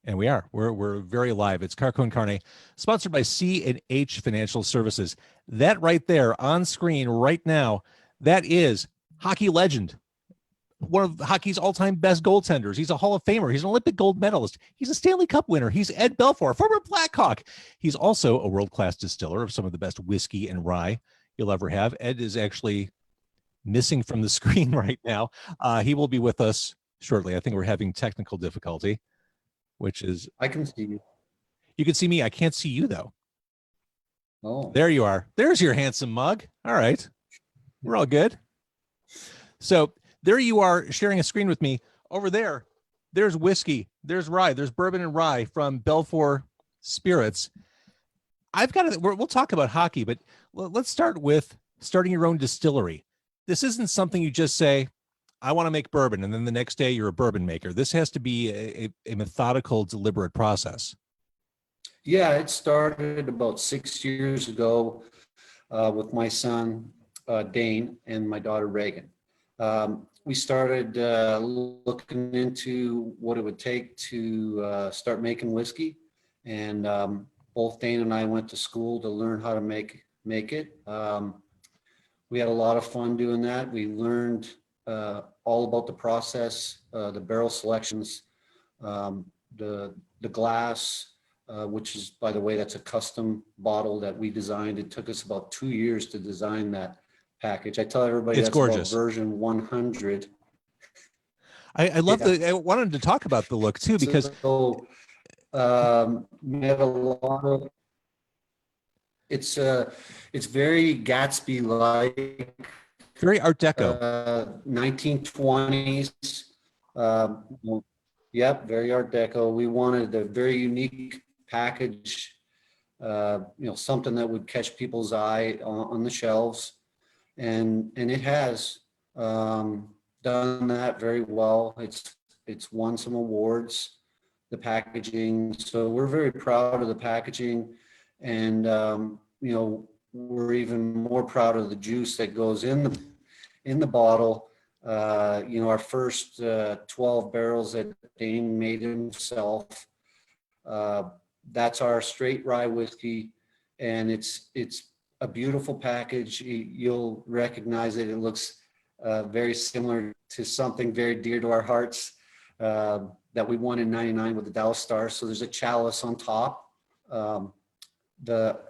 And we are. We're very live. It's Carco and Carne, sponsored by C&H Financial Services. That right there on screen right now, that is hockey legend, one of hockey's all-time best goaltenders. He's a Hall of Famer. He's an Olympic gold medalist. He's a Stanley Cup winner. He's Ed Belfour, former Blackhawk. He's also a world-class distiller of some of the best whiskey and rye you'll ever have. Ed is actually missing from the screen right now. He will be with us shortly. I think we're having technical difficulty, which is... I can see you. You can see me. I can't see you, though. Oh. There you are. There's your handsome mug. All right. We're all good. So there you are sharing a screen with me. Over there, there's whiskey, there's rye, there's bourbon and rye from Belfour Spirits. I've got to, we'll talk about hockey, but let's start with starting your own distillery. This isn't something you just say, I want to make bourbon, and then the next day you're a bourbon maker. This has to be a methodical, deliberate process. Yeah, it started about 6 years ago with my son, Dane, and my daughter, Reagan. We started looking into what it would take to start making whiskey. And both Dane and I went to school to learn how to make it. We had a lot of fun doing that. We learned all about the process, the barrel selections, the glass, which is, by the way, that's a custom bottle that we designed. It took us about 2 years to design that package. I tell everybody it's that's gorgeous. About version 100. I love I wanted to talk about the look too, because we had a lot of, it's very Gatsby-like, very Art Deco, 1920s. Yep, very Art Deco. We wanted a very unique package, something that would catch people's eye on the shelves, and it has done that very well. It's won some awards, the packaging. So we're very proud of the packaging, and we're even more proud of the juice that goes in the bottle. Our first 12 barrels that Dane made himself. That's our straight rye whiskey, and it's a beautiful package. You'll recognize it. It looks very similar to something very dear to our hearts that we won in '99 with the Dallas Stars. So there's a chalice on top.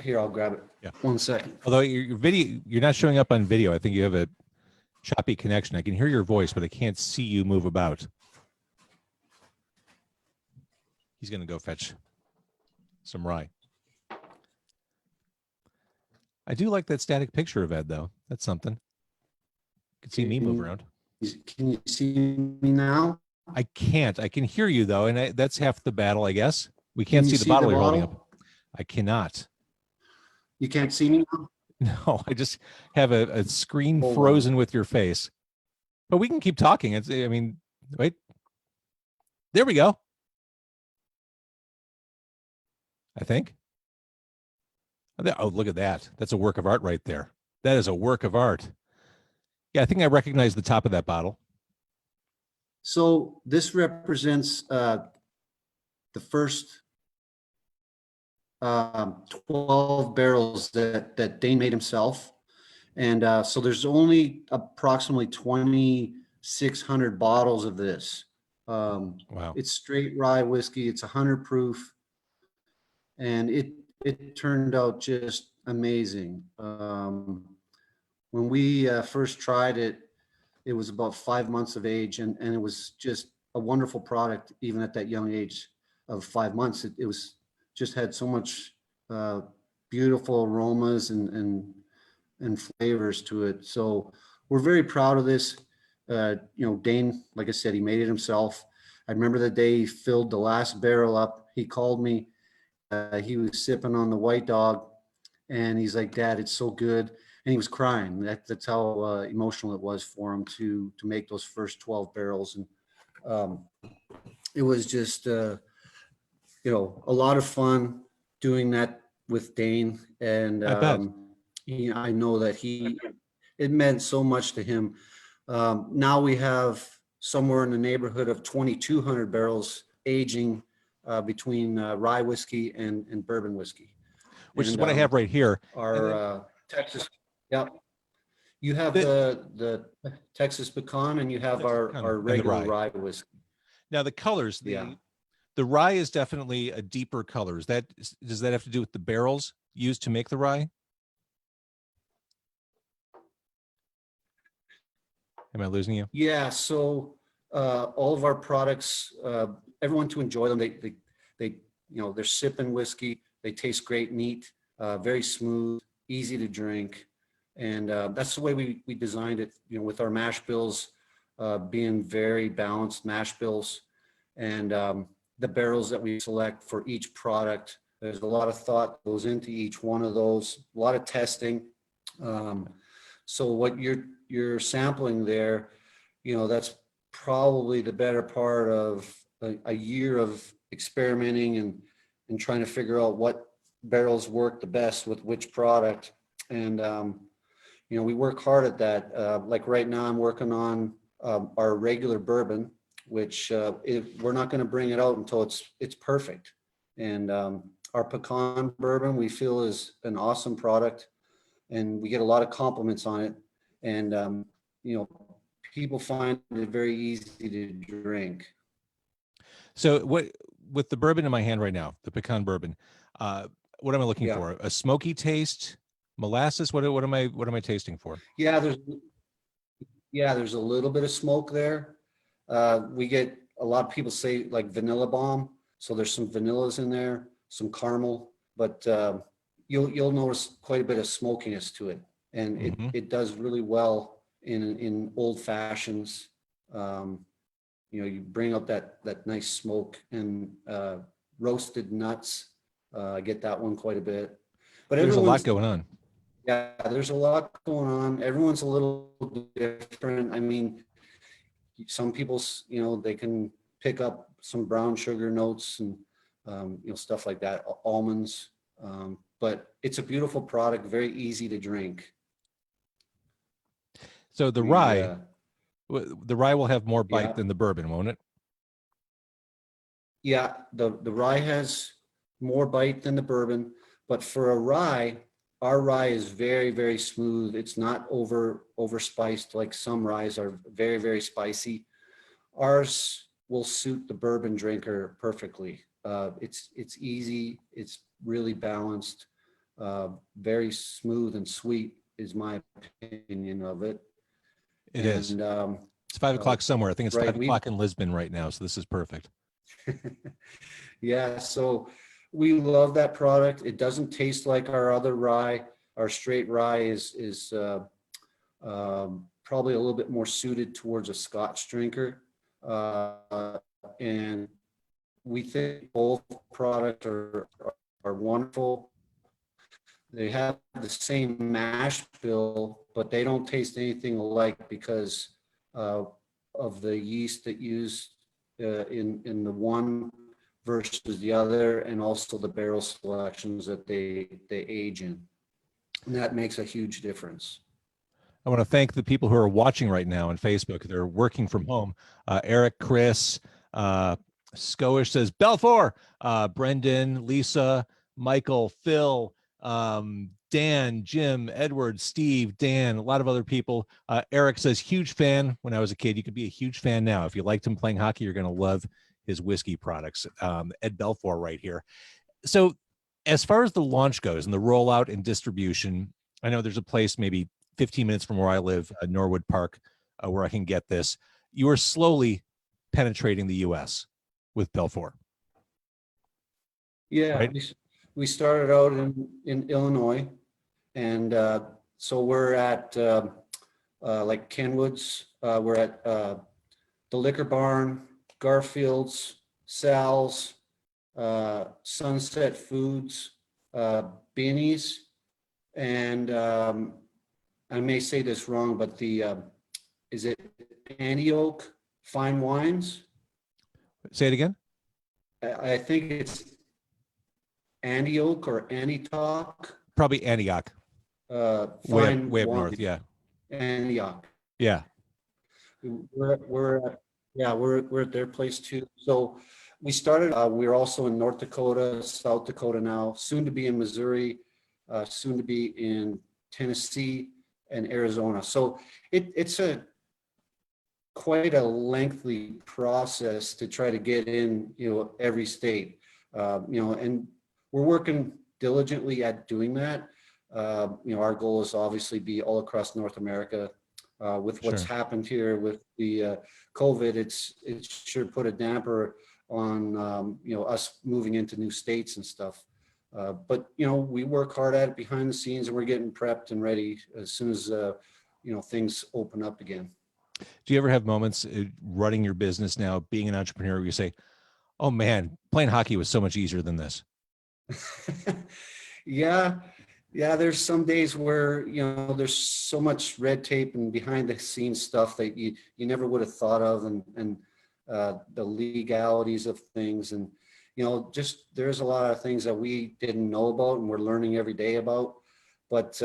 Here, I'll grab it. Yeah. 1 second. Although you're not showing up on video. I think you have a choppy connection. I can hear your voice, but I can't see you move about. He's going to go fetch some rye. I do like that static picture of Ed, though. That's something. You can see me move around. Can you see me now? I can't. I can hear you, though, and that's half the battle, I guess. We can't see the bottle you're holding up. I cannot. You can't see me now? No, I just have a screen frozen with your face. But we can keep talking. Wait. There we go. I think. Oh, look at that. That's a work of art right there. That is a work of art. Yeah, I think I recognize the top of that bottle. So this represents the first 12 barrels that Dane made himself. And so there's only approximately 2,600 bottles of this. Wow. It's straight rye whiskey. It's 100 proof. And it turned out just amazing. When we first tried it, it was about 5 months of age, and it was just a wonderful product, even at that young age of 5 months. It was just had so much beautiful aromas and flavors to it. So we're very proud of this. Dane, like I said, he made it himself. I remember the day he filled the last barrel up. He called me. He was sipping on the White Dog, and he's like, "Dad, it's so good." And he was crying. That's how emotional it was for him to make those first 12 barrels. And it was just, a lot of fun doing that with Dane. And I bet. I know that it meant so much to him. Now we have somewhere in the neighborhood of 2,200 barrels aging between rye whiskey and bourbon whiskey. Which is And what I have right here. our Texas, yeah. You have the Texas pecan, and you have Texas our pecan and the regular rye. rye whiskey. Now the colors, Yeah. the rye is definitely a deeper color. Does that have to do with the barrels used to make the rye? Am I losing you? Yeah, so all of our products, everyone to enjoy them. They they're sipping whiskey. They taste great, neat, very smooth, easy to drink, and that's the way we designed it. With our mash bills being very balanced mash bills, and the barrels that we select for each product. There's a lot of thought goes into each one of those. A lot of testing. So what you're sampling there, that's probably the better part of a year of experimenting and trying to figure out what barrels work the best with which product. And, we work hard at that. Like right now I'm working on our regular bourbon, which we're not going to bring it out until it's perfect. And our pecan bourbon we feel is an awesome product, and we get a lot of compliments on it. And, people find it very easy to drink. So with the bourbon in my hand right now, the pecan bourbon, what am I looking Yeah. for? A smoky taste, molasses? What am I tasting for? Yeah, there's a little bit of smoke there. We get a lot of people say like vanilla bomb. So there's some vanillas in there, some caramel, but you'll notice quite a bit of smokiness to it. And it does really well in old fashions. You bring up that nice smoke, and roasted nuts. I get that one quite a bit. But There's a lot going on. Yeah, there's a lot going on. Everyone's a little different. I mean, some people, they can pick up some brown sugar notes and, stuff like that, almonds. But it's a beautiful product, very easy to drink. So the rye will have more bite than the bourbon, won't it? Yeah, the rye has more bite than the bourbon, but for a rye, our rye is very, very smooth. It's not over spiced like some ryes are very, very spicy. Ours will suit the bourbon drinker perfectly. It's easy. It's really balanced. Very smooth and sweet is my opinion of it. It is. It's 5 o'clock somewhere. I think it's right, 5 o'clock in Lisbon right now. So this is perfect. Yeah, so we love that product. It doesn't taste like our other rye. Our straight rye is probably a little bit more suited towards a Scotch drinker. And we think both products are wonderful. They have the same mash bill, but they don't taste anything alike because of the yeast that used in the one versus the other, and also the barrel selections that they age in. And that makes a huge difference. I want to thank the people who are watching right now on Facebook. They're working from home. Eric, Chris, Skoish says, Belfour, Brendan, Lisa, Michael, Phil, Dan, Jim, Edward, Steve, Dan, a lot of other people. Eric says, huge fan when I was a kid. You could be a huge fan now. If you liked him playing hockey, you're going to love his whiskey products. Ed Belfour right here. So as far as the launch goes and the rollout and distribution, I know there's a place maybe 15 minutes from where I live, Norwood Park, where I can get this. You are slowly penetrating the U.S. with Belfour. Yeah, right? We started out in Illinois, and so we're at like Kenwood's. We're at the Liquor Barn, Garfield's, Sal's, Sunset Foods, Beanies, and I may say this wrong, but is it Antioch Fine Wines? Say it again. I think it's Antioch or Antioch. Probably Antioch. Fine way up wine. north, yeah. Antioch. Yeah. We're at their place too. So we started, we're also in North Dakota, South Dakota now, soon to be in Missouri, soon to be in Tennessee and Arizona. So it's quite a lengthy process to try to get in, every state, and we're working diligently at doing that. Our goal is obviously be all across North America. With what's Sure. happened here with the COVID, it sure put a damper on us moving into new states and stuff. But we work hard at it behind the scenes, and we're getting prepped and ready as soon as things open up again. Do you ever have moments running your business now, being an entrepreneur, where you say, "Oh man, playing hockey was so much easier than this"? Yeah, there's some days where there's so much red tape and behind the scenes stuff that you never would have thought of, and the legalities of things, and just there's a lot of things that we didn't know about and we're learning every day about. But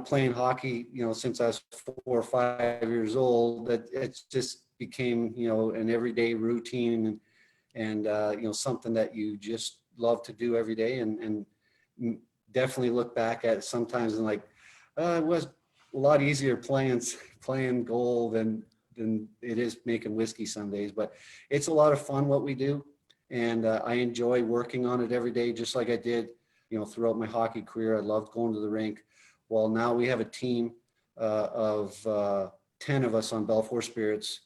playing hockey, since I was 4 or 5 years old, that it just became an everyday routine, and something that you just love to do every day, and definitely look back at it sometimes and like, it was a lot easier playing goal than it is making whiskey some days. But it's a lot of fun what we do, and I enjoy working on it every day, just like I did throughout my hockey career. I loved going to the rink. Well, now we have a team of 10 of us on Belfour Spirits,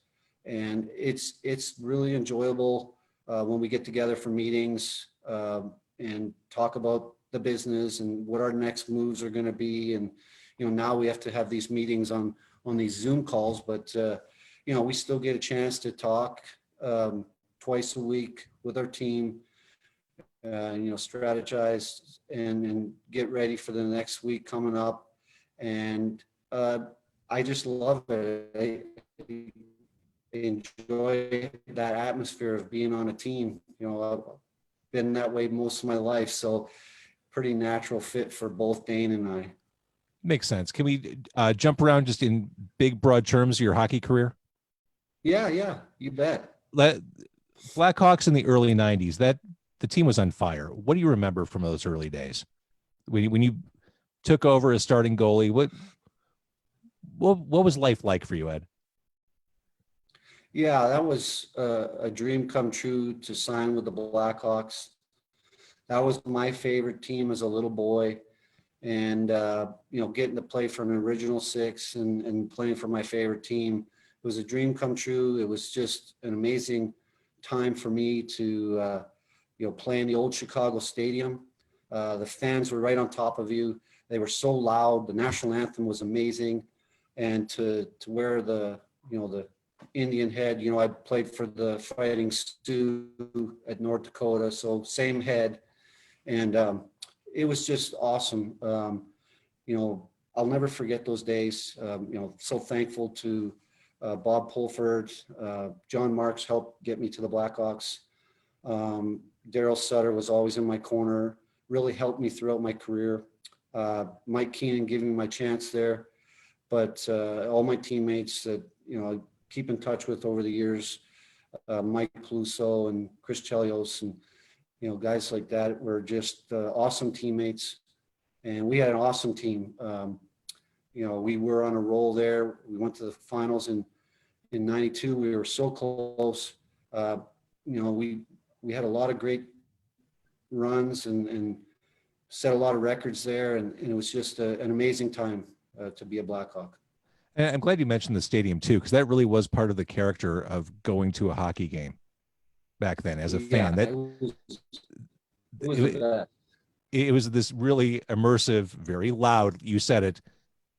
and it's really enjoyable when we get together for meetings and talk about the business and what our next moves are going to be. And now we have to have these meetings on these Zoom calls, but we still get a chance to talk twice a week with our team, strategize and get ready for the next week coming up. And I just love it. I enjoy that atmosphere of being on a team. I've been that way most of my life, so pretty natural fit for both Dane and I. Makes sense. Can we jump around just in big, broad terms of your hockey career? Yeah, you bet. Blackhawks in the early 90s, that the team was on fire. What do you remember from those early days? When you took over as starting goalie, what was life like for you, Ed? Yeah, that was a dream come true to sign with the Blackhawks. That was my favorite team as a little boy. And, getting to play for an original six and playing for my favorite team was a dream come true. It was just an amazing time for me to, play in the old Chicago Stadium. The fans were right on top of you. They were so loud. The national anthem was amazing. And to wear the Indian head, I played for the Fighting Sioux at North Dakota, so same head. And it was just awesome. I'll never forget those days. So thankful to Bob Pulford. John Marks helped get me to the Blackhawks. Daryl Sutter was always in my corner, really helped me throughout my career. Mike Keenan giving me my chance there. But all my teammates that, I keep in touch with over the years, Mike Pluso and Chris Chelios and, guys like that were just awesome teammates. And we had an awesome team. We were on a roll there. We went to the finals in 92. We were so close. We had a lot of great runs and set a lot of records there. And it was just an amazing time to be a Blackhawk. And I'm glad you mentioned the stadium too, because that really was part of the character of going to a hockey game back then as a fan. It was this really immersive, very loud, you said it,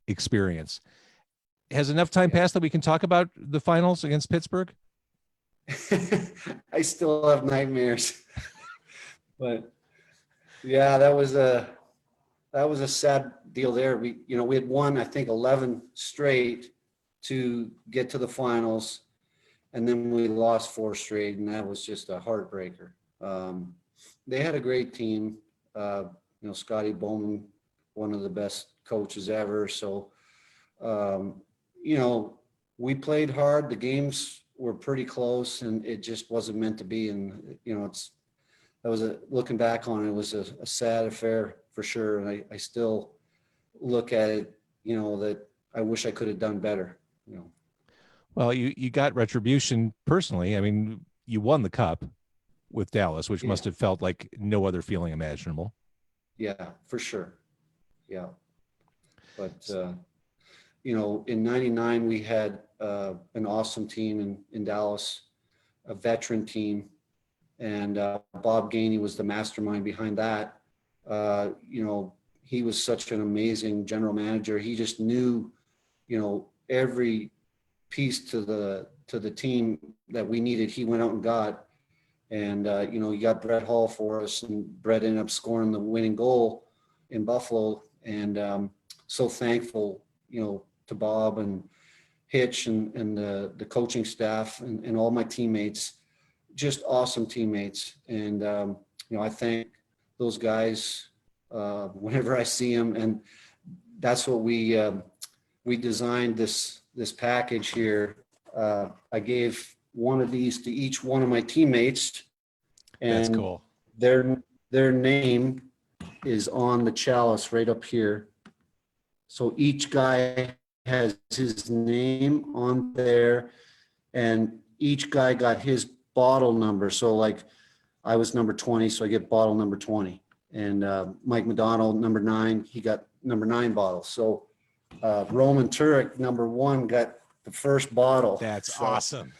experience. Has enough time passed that we can talk about the finals against Pittsburgh? I still have nightmares. But yeah, that was a sad deal there. We had won, I think, 11 straight to get to the finals, and then we lost 4 straight, and that was just a heartbreaker. They had a great team. Scotty Bowman, one of the best coaches ever. So, we played hard. The games were pretty close, and it just wasn't meant to be. And, you know, looking back on it, it was a sad affair for sure. And I still look at it, you know, that I wish I could have done better, you know. Well, you got retribution personally. I mean, you won the cup with Dallas, which Yeah. must have felt like no other feeling imaginable. Yeah, for sure. Yeah. But, you know, in 99, we had an awesome team in Dallas, a veteran team. And Bob Gainey was the mastermind behind that. You know, he was such an amazing general manager. He just knew, you know, every piece to the team that we needed, he went out and got. And, you know, you got Brett Hall for us, and Brett ended up scoring the winning goal in Buffalo. And so thankful, you know, to Bob and Hitch and the coaching staff and all my teammates, just awesome teammates. And, you know, I thank those guys whenever I see them. And that's what we designed this package here. I gave one of these to each one of my teammates, That's and cool. their name is on the chalice right up here. So each guy has his name on there, and each guy got his bottle number. So like I was number 20, so I get bottle number 20. And Mike McDonald, number 9, he got number 9 bottle. So Roman Turek, number 1, got the first bottle. That's So, awesome.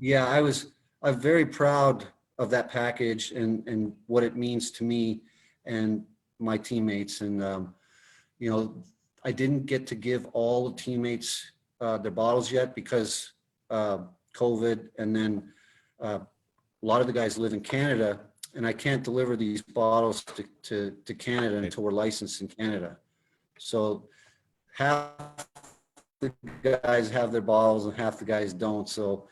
yeah, I'm very proud of that package and what it means to me and my teammates. And, you know, I didn't get to give all the teammates their bottles yet because COVID. And then a lot of the guys live in Canada, and I can't deliver these bottles to Canada until we're licensed in Canada. So half the guys have their bottles and half the guys don't. So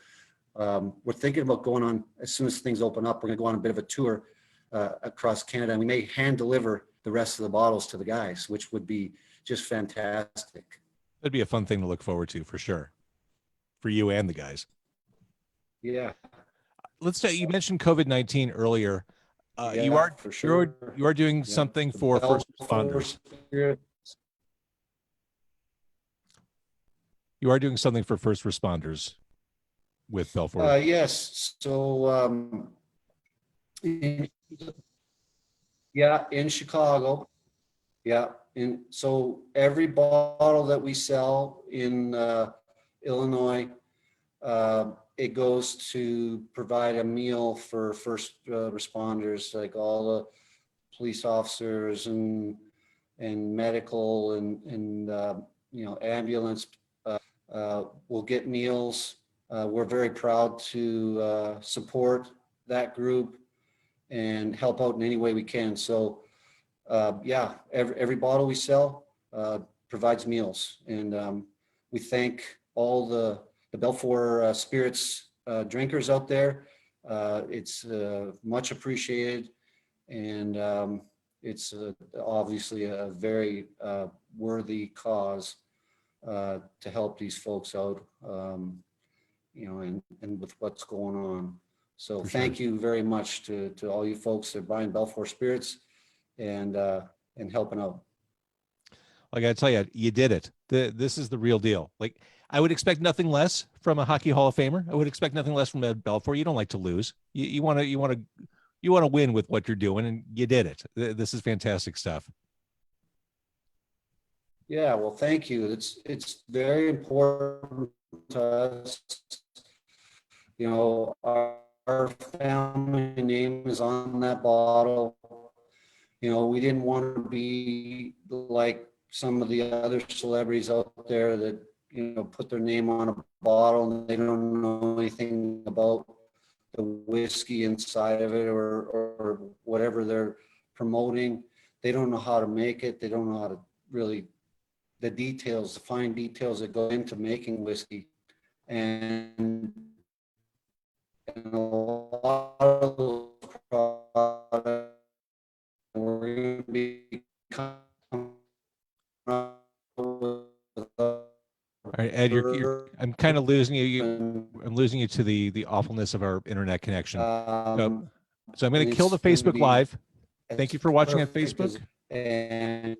we're thinking about going on, as soon as things open up, we're gonna go on a bit of a tour across Canada, and we may hand deliver the rest of the bottles to the guys, which would be just fantastic. That'd be a fun thing to look forward to for sure, for you and the guys. Yeah. Let's say you mentioned COVID-19 earlier. Yeah, You are for sure. you are doing Yeah. something The for first Belfour responders. Spirit. You are doing something for first responders with Belfour. Yes. So, yeah, in Chicago. Yeah. And so every bottle that we sell in Illinois, it goes to provide a meal for first responders, like all the police officers and medical and you know, ambulance will get meals. We're very proud to support that group and help out in any way we can. So yeah, every bottle we sell provides meals, and we thank all the Belfour spirits drinkers out there. It's much appreciated, and it's obviously a very worthy cause to help these folks out, you know, and with what's going on. So For thank sure. you very much to all you folks that are buying Belfour spirits and helping out. I got to tell you, you did it. This is the real deal. Like, I would expect nothing less from a Hockey Hall of Famer. I would expect nothing less from Ed Belfour. You don't like to lose. You want to win with what you're doing, and you did it. This is fantastic stuff. Yeah, well, thank you. It's very important to us. You know, our family name is on that bottle. You know, we didn't want to be like some of the other celebrities out there that, you know, put their name on a bottle and they don't know anything about the whiskey inside of it or whatever they're promoting. They don't know how to make it. They don't know how to really, the details, the fine details that go into making whiskey. And a lot of those products we're going to be coming up with All right, Ed, I'm kind of losing you. I'm losing you to the awfulness of our internet connection. So I'm going to kill the Facebook Live. Thank you for watching on Facebook. And